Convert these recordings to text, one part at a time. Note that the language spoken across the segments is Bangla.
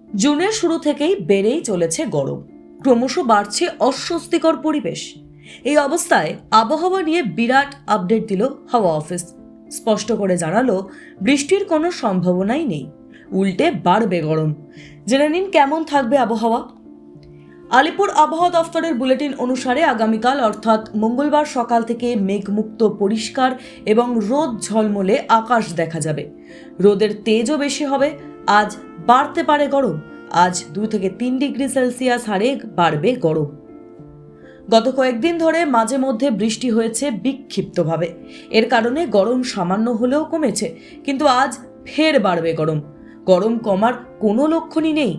জুনের শুরু থেকেই বেড়েই চলেছে গরম, ক্রমশ বাড়ছে অস্বস্তিকর পরিবেশ। এই অবস্থায় আবহাওয়া নিয়ে বিরাট আপডেট দিল হাওয়া অফিস। স্পষ্ট করে জানালো বৃষ্টির কোনো সম্ভাবনাই নেই, উল্টে বাড়বে গরম। জেনে নিন কেমন থাকবে আবহাওয়া। আলিপুর আবহাওয়া দফতরের বুলেটিন অনুসারে আগামীকাল অর্থাৎ মঙ্গলবার সকাল থেকে মেঘমুক্ত পরিষ্কার এবং রোদ ঝলমলে আকাশ দেখা যাবে। রোদের তেজও বেশি হবে। আজ বাড়তে পারে গরম। আজ 2 থেকে 3 ডিগ্রি সেলসিয়াস হারে বাড়বে গরম। গত কয়েকদিন ধরে মাঝে মধ্যে বৃষ্টি হয়েছে বিক্ষিপ্তভাবে। এর কারণে গরম সামান্য হলেও কমেছে, কিন্তু আজ ফের বাড়বে গরম। গরম কমার কোনো লক্ষণই নেই।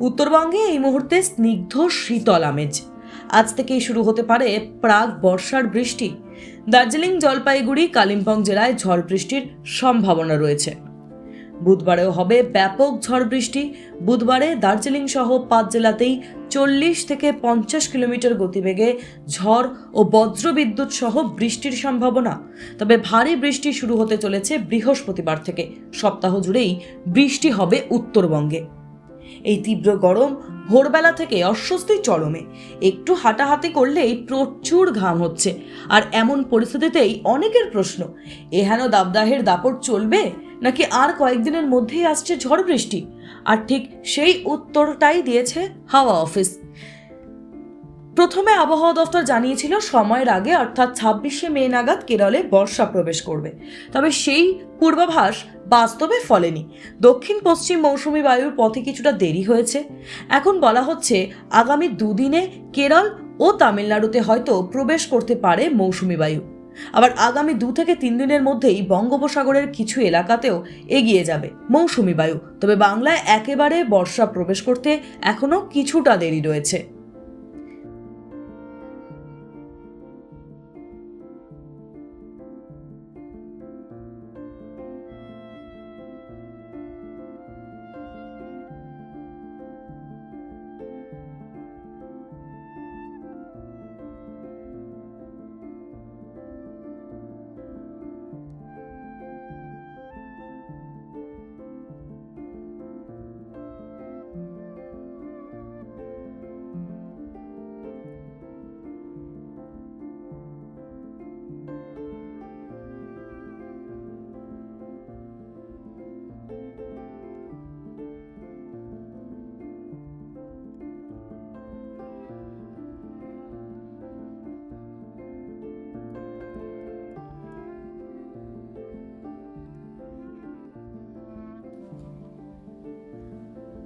উত্তরবঙ্গে এই মুহূর্তে স্নিগ্ধ শীতল আমেজ। আজ থেকেই শুরু হতে পারে প্রাক বর্ষার বৃষ্টি। দার্জিলিং, জলপাইগুড়ি, কালিম্পং জেলায় ঝড় বৃষ্টির সম্ভাবনা রয়েছে। বুধবারেও হবে ব্যাপক ঝড় বৃষ্টি। বুধবারে দার্জিলিং সহ 5 জেলাতেই 40 থেকে 50 কিলোমিটার গতিবেগে ঝড় ও বজ্রবিদ্যুৎ সহ বৃষ্টির সম্ভাবনা। তবে ভারী বৃষ্টি শুরু হতে চলেছে বৃহস্পতিবার থেকে। সপ্তাহ জুড়েই বৃষ্টি হবে উত্তরবঙ্গে। এই তীব্র গরম ভোরবেলা থেকে অস্বস্তি চরমে। একটু হাঁটাহাঁটি করলেই প্রচুর ঘাম হচ্ছে। আর এমন পরিস্থিতিতেই অনেকের প্রশ্ন, এহেন দাবদাহের দাপট চলবে নাকি আর কয়েকদিনের মধ্যেই আসছে ঝড় বৃষ্টি? আর ঠিক সেই উত্তরটাই দিয়েছে হাওয়া অফিস। প্রথমে আবহাওয়া দফতর জানিয়েছিল সময়ের আগে অর্থাৎ 26শে মে নাগাদ কেরলে বর্ষা প্রবেশ করবে। তবে সেই পূর্বাভাস বাস্তবে ফলেনি। দক্ষিণ পশ্চিম মৌসুমি বায়ুর পথে কিছুটা দেরি হয়েছে। এখন বলা হচ্ছে আগামী 2 দিনে কেরল ও তামিলনাড়ুতে হয়তো প্রবেশ করতে পারে মৌসুমি বায়ু। আবার আগামী 2 থেকে 3 দিনের মধ্যেই বঙ্গোপসাগরের কিছু এলাকাতেও এগিয়ে যাবে মৌসুমি বায়ু। তবে বাংলায় একেবারে বর্ষা প্রবেশ করতে এখনো কিছুটা দেরি রয়েছে।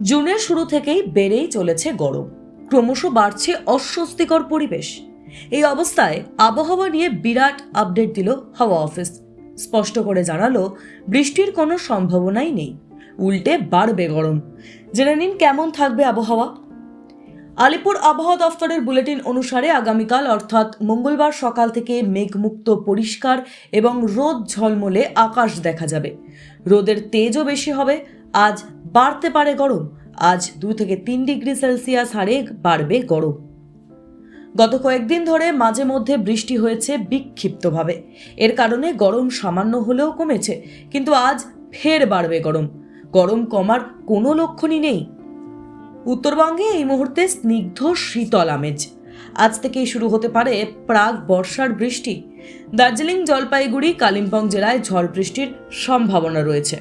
জুনের শুরু থেকেই বেড়েই চলেছে গরম, ক্রমশ বাড়ছে অস্বস্তিকর পরিবেশ। এই অবস্থায় আবহাওয়া নিয়ে বিরাট আপডেট দিল হাওয়া অফিস। স্পষ্ট করে জানালো বৃষ্টির কোনো সম্ভাবনাই নেই, উল্টে বাড়বে গরম। জেনে নিন কেমন থাকবে আবহাওয়া। আলিপুর আবহাওয়া দফতরের বুলেটিন অনুসারে আগামীকাল অর্থাৎ মঙ্গলবার সকাল থেকে মেঘমুক্ত পরিষ্কার এবং রোদ ঝলমলে আকাশ দেখা যাবে। রোদের তেজও বেশি হবে। আজ বাড়তে পারে গরম। আজ 2 থেকে 3 ডিগ্রি সেলসিয়াস হারে বাড়বে গরম। গত কয়েকদিন ধরে মাঝে মধ্যে বৃষ্টি হয়েছে বিক্ষিপ্তভাবে। এর কারণে গরম সামান্য হলেও কমেছে, কিন্তু আজ ফের বাড়বে গরম। গরম কমার কোনো লক্ষণই নেই। উত্তরবঙ্গে এই মুহূর্তে স্নিগ্ধ শীতল আমেজ। আজ থেকেই শুরু হতে পারে প্রাক বর্ষার বৃষ্টি। দার্জিলিং, জলপাইগুড়ি, কালিম্পং জেলায় ঝড় বৃষ্টির সম্ভাবনা রয়েছে।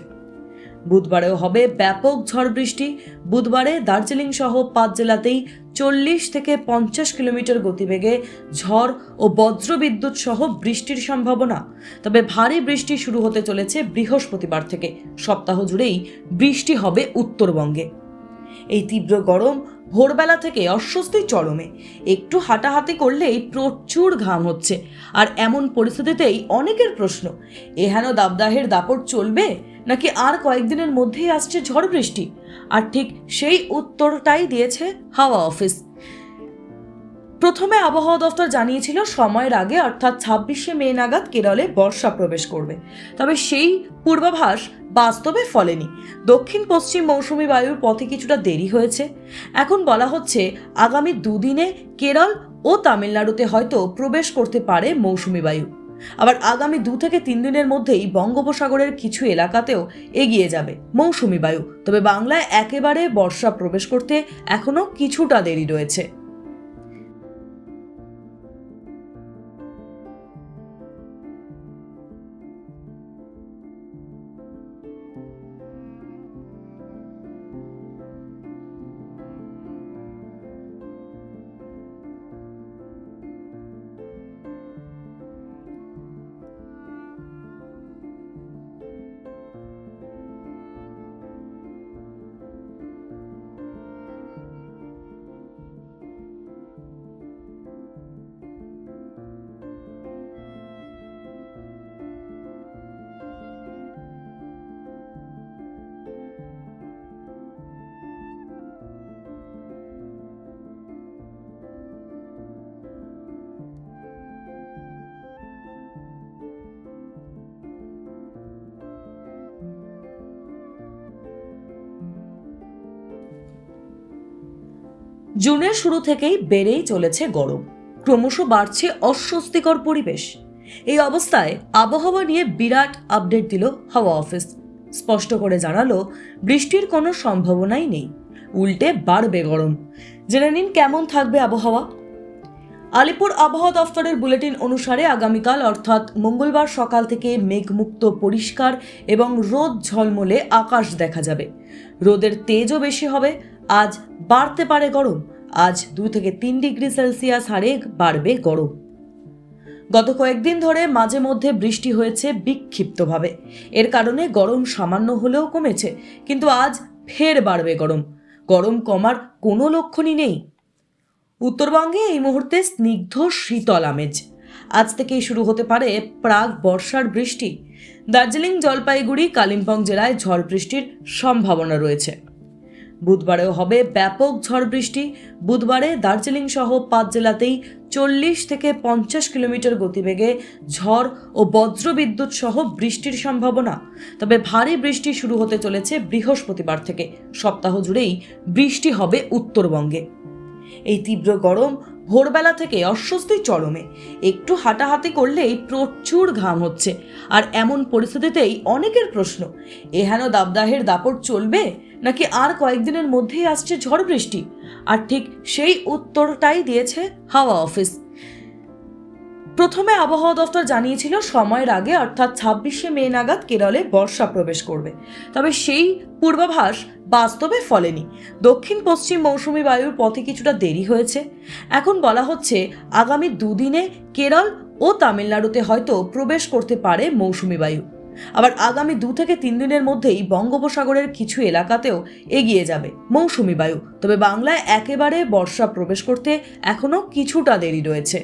বুধবারেও হবে ব্যাপক ঝড় বৃষ্টি। বুধবারে দার্জিলিং সহ 5 জেলাতেই 40 থেকে 50 কিলোমিটার গতিবেগে ঝড় ও বজ্রবিদ্যুৎ সহ বৃষ্টির সম্ভাবনা। তবে ভারী বৃষ্টি শুরু হতে চলেছে বৃহস্পতিবার থেকে। সপ্তাহ জুড়েই বৃষ্টি হবে উত্তরবঙ্গে। এই তীব্র গরম ভোরবেলা থেকে অস্বস্তি চরমে। একটু হাঁটাহাঁটি করলেই প্রচুর ঘাম হচ্ছে। আর এমন পরিস্থিতিতেই অনেকের প্রশ্ন, এহেন দাবদাহের দাপট চলবে নাকি আর কয়েকদিনের মধ্যেই আসছে ঝড় বৃষ্টি? আর ঠিক সেই উত্তরটাই দিয়েছে হাওয়া অফিস। প্রথমে আবহাওয়া দফতর জানিয়েছিল সময়ের আগে অর্থাৎ 26শে মে নাগাদ কেরলে বর্ষা প্রবেশ করবে। তবে সেই পূর্বাভাস বাস্তবে ফলেনি। দক্ষিণ পশ্চিম মৌসুমি বায়ুর পথে কিছুটা দেরি হয়েছে। এখন বলা হচ্ছে আগামী 2 দিনে কেরল ও তামিলনাড়ুতে হয়তো প্রবেশ করতে পারে মৌসুমি বায়ু। আবার আগামী 2 থেকে 3 দিনের মধ্যেই বঙ্গোপসাগরের কিছু এলাকাতেও এগিয়ে যাবে মৌসুমি বায়ু। তবে বাংলায় একেবারে বর্ষা প্রবেশ করতে এখনো কিছুটা দেরি রয়েছে। জুনের শুরু থেকেই বেড়েই চলেছে গরম, ক্রমশ বাড়ছে অস্বস্তিকর পরিবেশ। এই অবস্থায় আবহাওয়া নিয়ে বিরাট আপডেট দিল হাওয়া অফিস। স্পষ্ট করে জানালো বৃষ্টির কোনো সম্ভাবনাই নেই, উল্টে বাড়বে গরম। জেনে নিন কেমন থাকবে আবহাওয়া। আলিপুর আবহাওয়া দফতরের বুলেটিন অনুসারে আগামীকাল অর্থাৎ মঙ্গলবার সকাল থেকে মেঘমুক্ত পরিষ্কার এবং রোদ ঝলমলে আকাশ দেখা যাবে। রোদের তেজও বেশি হবে। আজ বাড়তে পারে গরম। আজ 2 থেকে 3 ডিগ্রি সেলসিয়াস হারে বাড়বে গরম। গত কয়েকদিন ধরে মাঝে মধ্যে বৃষ্টি হয়েছে বিক্ষিপ্তভাবে। এর কারণে গরম সামান্য হলেও কমেছে, কিন্তু আজ ফের বাড়বে গরম। গরম কমার কোনো লক্ষণই নেই। উত্তরবঙ্গে এই মুহূর্তে স্নিগ্ধ শীতল আমেজ। আজ থেকেই শুরু হতে পারে প্রাক বর্ষার বৃষ্টি। দার্জিলিং, জলপাইগুড়ি, কালিম্পং জেলায় ঝড় বৃষ্টির সম্ভাবনা রয়েছে। বুধবারেও হবে ব্যাপক ঝড় বৃষ্টি। বুধবারে দার্জিলিং সহ 5 জেলাতেই 40 থেকে 50 কিলোমিটার গতিবেগে ঝড় ও বজ্রবিদ্যুৎ সহ বৃষ্টির সম্ভাবনা। তবে ভারী বৃষ্টি শুরু হতে চলেছে বৃহস্পতিবার থেকে। সপ্তাহ জুড়েই বৃষ্টি হবে উত্তরবঙ্গে। এই তীব্র গরম ভোরবেলা থেকে অস্বস্তি চরমে। একটু হাঁটাহাঁটি করলেই প্রচুর ঘাম হচ্ছে। আর এমন পরিস্থিতিতেই অনেকের প্রশ্ন, এহেন দাবদাহের দাপট চলবে নাকি আর কয়েকদিনের মধ্যেই আসছে ঝড় বৃষ্টি? আর ঠিক সেই উত্তরটাই দিয়েছে হাওয়া অফিস। প্রথমে আবহাওয়া দফতর জানিয়েছিল সময়ের আগে অর্থাৎ 26শে মে নাগাদ কেরলে বর্ষা প্রবেশ করবে। তবে সেই পূর্বাভাস বাস্তবে ফলেনি। দক্ষিণ পশ্চিম মৌসুমি বায়ুর পথে কিছুটা দেরি হয়েছে। এখন বলা হচ্ছে আগামী 2 দিনে কেরল ও তামিলনাড়ুতে হয়তো প্রবেশ করতে পারে মৌসুমি বায়ু। আবার আগামী 2 থেকে 3 দিনের মধ্যেই বঙ্গোপসাগরের কিছু এলাকাতেও এগিয়ে যাবে মৌসুমি বায়ু। তবে বাংলায় একেবারে বর্ষা প্রবেশ করতে এখনো কিছুটা দেরি রয়েছে।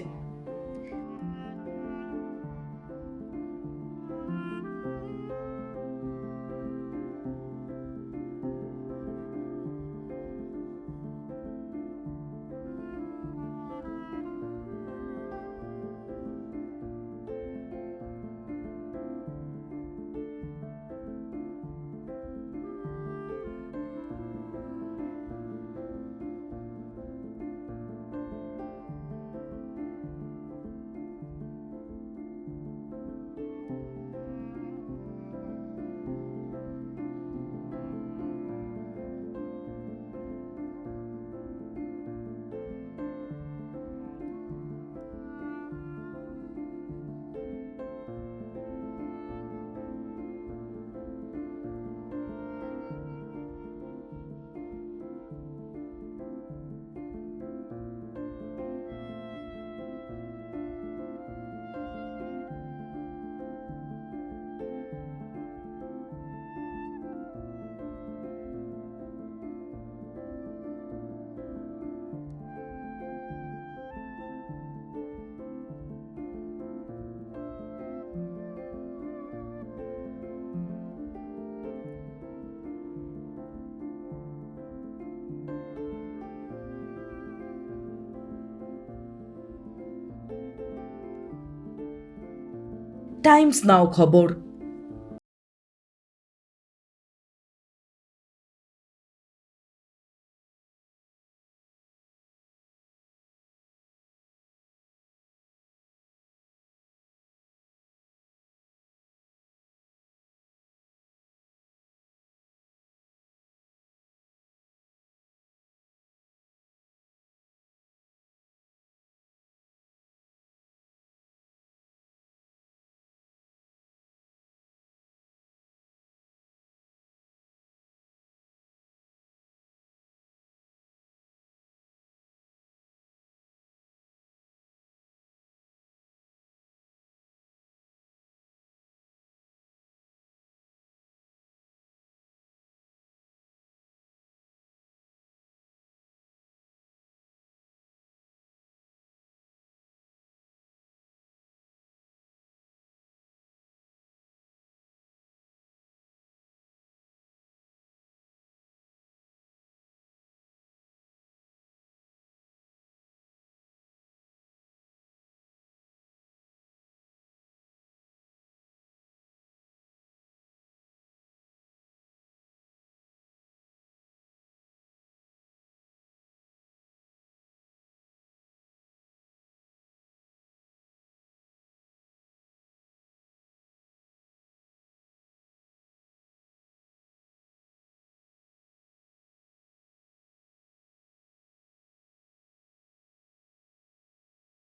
টাইমস নাও খবর।